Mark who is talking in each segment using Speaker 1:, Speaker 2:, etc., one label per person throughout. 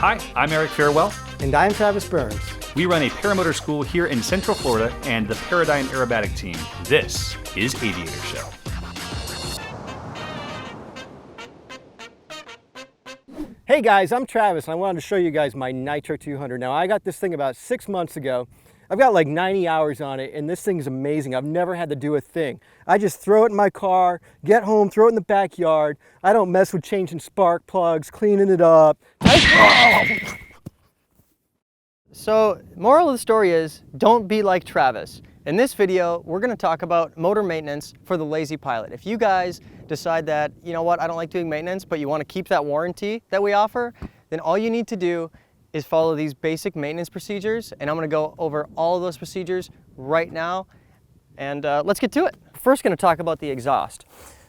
Speaker 1: Hi, I'm Eric Farewell.
Speaker 2: And I'm Travis Burns.
Speaker 1: We run a paramotor school here in Central Florida and the Paradigm Aerobatic team. This is AviatorShow.
Speaker 2: Hey guys, I'm Travis and I wanted to show you guys my Nitro 200. Now I got this thing about 6 months ago. I've got like 90 hours on it and this thing's amazing. I've never had to do a thing. I just throw it in my car, get home, throw it in the backyard. I don't mess with changing spark plugs, cleaning it up.
Speaker 3: So, moral of the story is, don't be like Travis. In this video, we're going to talk about motor maintenance for the lazy pilot. If you guys decide that, you know what, I don't like doing maintenance, but you want to keep that warranty that we offer, then all you need to do is follow these basic maintenance procedures, and I'm going to go over all of those procedures right now, and let's get to it. First, going to talk about the exhaust.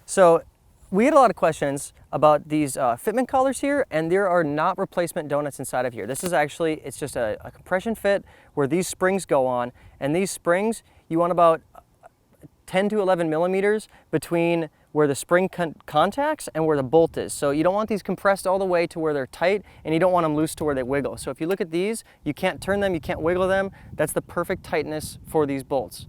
Speaker 3: So, we had a lot of questions about these fitment collars here, and there are not replacement donuts inside of here. This is actually, it's just a compression fit where these springs go on, and these springs, you want about 10 to 11 millimeters between where the spring contacts and where the bolt is. So you don't want these compressed all the way to where they're tight, and you don't want them loose to where they wiggle. So if you look at these, you can't turn them, you can't wiggle them. That's the perfect tightness for these bolts.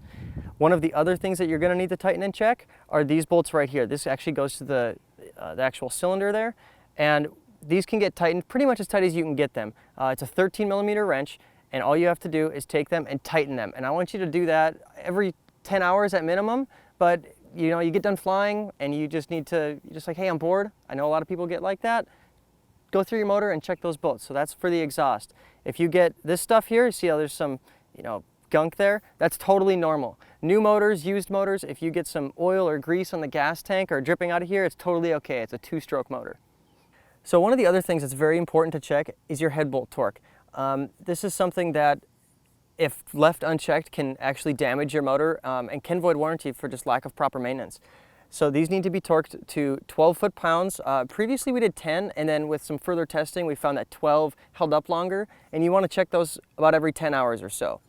Speaker 3: One of the other things that you're going to need to tighten and check are these bolts right here. This actually goes to the actual cylinder there, and these can get tightened pretty much as tight as you can get them. It's a 13 millimeter wrench, and all you have to do is take them and tighten them. And I want you to do that every 10 hours at minimum, but you know, you get done flying and you just need to, you're just like, hey, I'm bored. I know a lot of people get like that. Go through your motor and check those bolts. So that's for the exhaust. If you get this stuff here, you see how there's some, you know, gunk there, that's totally normal. New motors, used motors, if you get some oil or grease on the gas tank or dripping out of here, it's totally okay. It's a 2-stroke motor. So one of the other things that's very important to check is your head bolt torque. This is something that, if left unchecked, can actually damage your motor and can void warranty for just lack of proper maintenance. So these need to be torqued to 12 foot-pounds. Previously we did 10, and then with some further testing we found that 12 held up longer, and you want to check those about every 10 hours or so.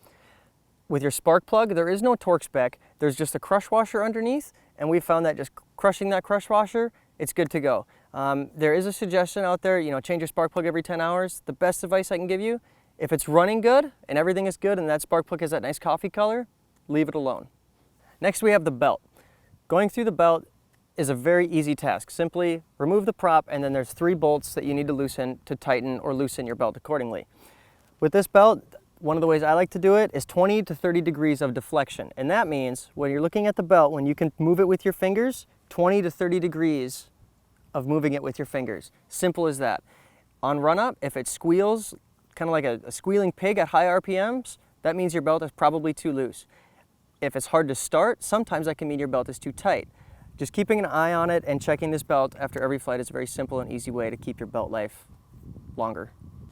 Speaker 3: With your spark plug, there is no torque spec, there's just a crush washer underneath, and we found that just crushing that crush washer, it's good to go. There is a suggestion out there, you know, change your spark plug every 10 hours. The best advice I can give you, if it's running good and everything is good and that spark plug has that nice coffee color, leave it alone. Next we have the belt. Going through the belt is a very easy task. Simply remove the prop, and then there's 3 bolts that you need to loosen to tighten or loosen your belt accordingly. With this belt, one of the ways I like to do it is 20 to 30 degrees of deflection. And that means when you're looking at the belt, when you can move it with your fingers, 20 to 30 degrees of moving it with your fingers. Simple as that. On run up, if it squeals, kind of like a squealing pig at high RPMs, that means your belt is probably too loose. If it's hard to start, sometimes that can mean your belt is too tight. Just keeping an eye on it and checking this belt after every flight is a very simple and easy way to keep your belt life longer.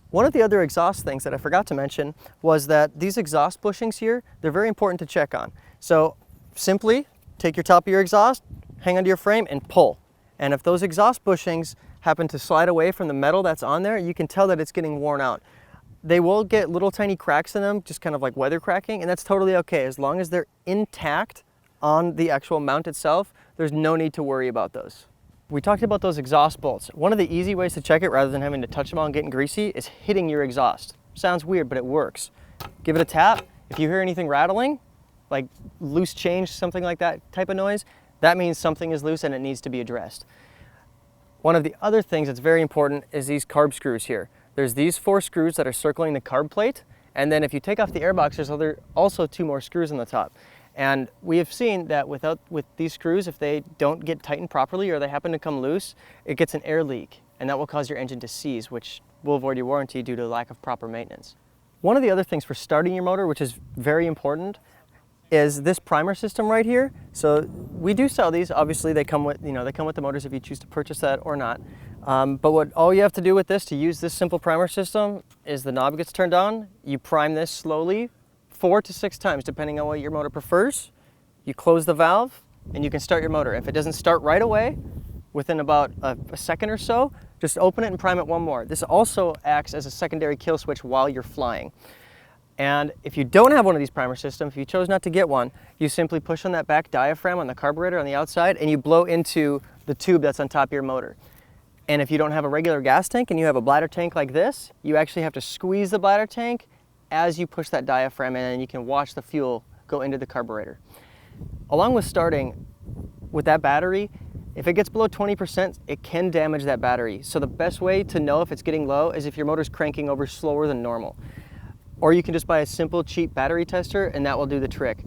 Speaker 3: One of the other exhaust things that I forgot to mention was that these exhaust bushings here, they're very important to check on. So simply take your top of your exhaust, hang onto your frame, and pull. And if those exhaust bushings happen to slide away from the metal that's on there, you can tell that it's getting worn out. They will get little tiny cracks in them, just kind of like weather cracking, and that's totally okay. As long as they're intact on the actual mount itself, there's no need to worry about those. We talked about those exhaust bolts. One of the easy ways to check it, rather than having to touch them all and getting greasy, is hitting your exhaust. Sounds weird, but it works. Give it a tap. If you hear anything rattling, like loose change, something like that type of noise, that means something is loose and it needs to be addressed. One of the other things that's very important is these carb screws here. There's these 4 screws that are circling the carb plate, and then if you take off the airbox, there's also 2 more screws on the top. And we have seen that with these screws, if they don't get tightened properly or they happen to come loose, it gets an air leak, and that will cause your engine to seize, which will void your warranty due to lack of proper maintenance. One of the other things for starting your motor, which is very important, is this primer system right here. So we do sell these. Obviously, they come with, they come with the motors if you choose to purchase that or not. But all you have to do with this to use this simple primer system is the knob gets turned on. You prime this slowly 4 to 6 times, depending on what your motor prefers. You close the valve and you can start your motor. If it doesn't start right away, within about a second or so, just open it and prime it one more. This also acts as a secondary kill switch while you're flying. And if you don't have one of these primer systems, if you chose not to get one, you simply push on that back diaphragm on the carburetor on the outside and you blow into the tube that's on top of your motor. And if you don't have a regular gas tank and you have a bladder tank like this, you actually have to squeeze the bladder tank as you push that diaphragm in, and you can watch the fuel go into the carburetor. Along with starting with that battery, if it gets below 20%, it can damage that battery. So the best way to know if it's getting low is if your motor's cranking over slower than normal. Or you can just buy a simple, cheap battery tester and that will do the trick.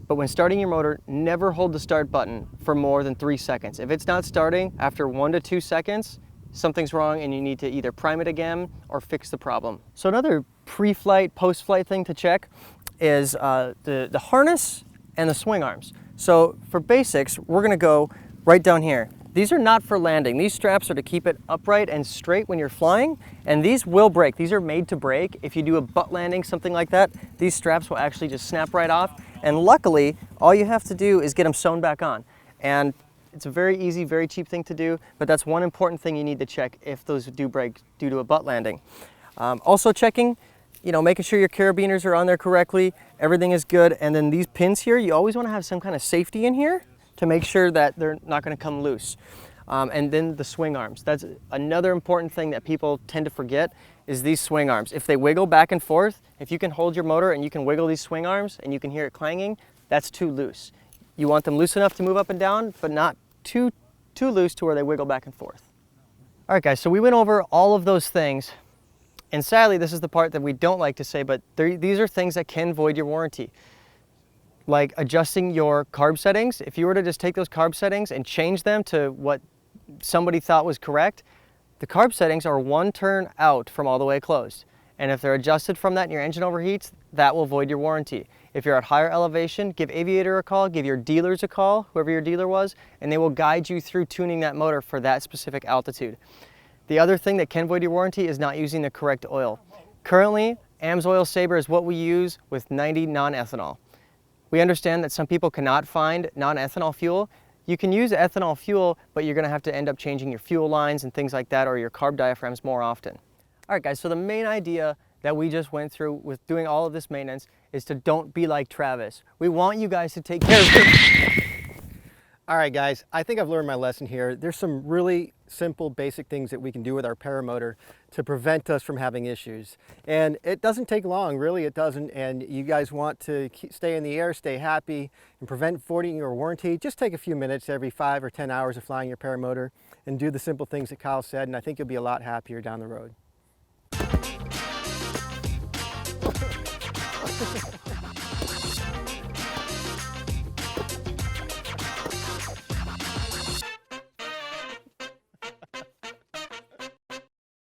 Speaker 3: But when starting your motor, never hold the start button for more than 3 seconds. If it's not starting after 1 to 2 seconds, something's wrong and you need to either prime it again or fix the problem. So another pre-flight, post-flight thing to check is the harness and the swing arms. So for basics, we're gonna go right down here. These are not for landing. These straps are to keep it upright and straight when you're flying, and these will break. These are made to break. If you do a butt landing, something like that, these straps will actually just snap right off. And luckily, all you have to do is get them sewn back on. And it's a very easy, very cheap thing to do, but that's one important thing you need to check if those do break due to a butt landing. Also checking, making sure your carabiners are on there correctly, everything is good, and then these pins here, you always want to have some kind of safety in here to make sure that they're not going to come loose. And then the swing arms. That's another important thing that people tend to forget is these swing arms. If they wiggle back and forth, if you can hold your motor and you can wiggle these swing arms and you can hear it clanging, that's too loose. You want them loose enough to move up and down, but not too loose to where they wiggle back and forth. All right, guys, so we went over all of those things. And sadly, this is the part that we don't like to say, but these are things that can void your warranty. Like adjusting your carb settings. If you were to just take those carb settings and change them to what somebody thought was correct, the carb settings are 1 turn out from all the way closed. And if they're adjusted from that and your engine overheats, that will void your warranty. If you're at higher elevation, give Aviator a call, give your dealers a call, whoever your dealer was, and they will guide you through tuning that motor for that specific altitude. The other thing that can void your warranty is not using the correct oil. Currently, AMSOIL Sabre is what we use with 90 non-ethanol. We understand that some people cannot find non-ethanol fuel. You can use ethanol fuel, but you're gonna have to end up changing your fuel lines and things like that, or your carb diaphragms more often. All right, guys, so the main idea that we just went through with doing all of this maintenance is to don't be like Travis. We want you guys to take care of your...
Speaker 2: All right, guys, I think I've learned my lesson here. There's some really simple, basic things that we can do with our paramotor to prevent us from having issues. And it doesn't take long, really it doesn't. And you guys want to stay in the air, stay happy, and prevent voiding your warranty, just take a few minutes every 5 or 10 hours of flying your paramotor and do the simple things that Kyle said, and I think you'll be a lot happier down the road.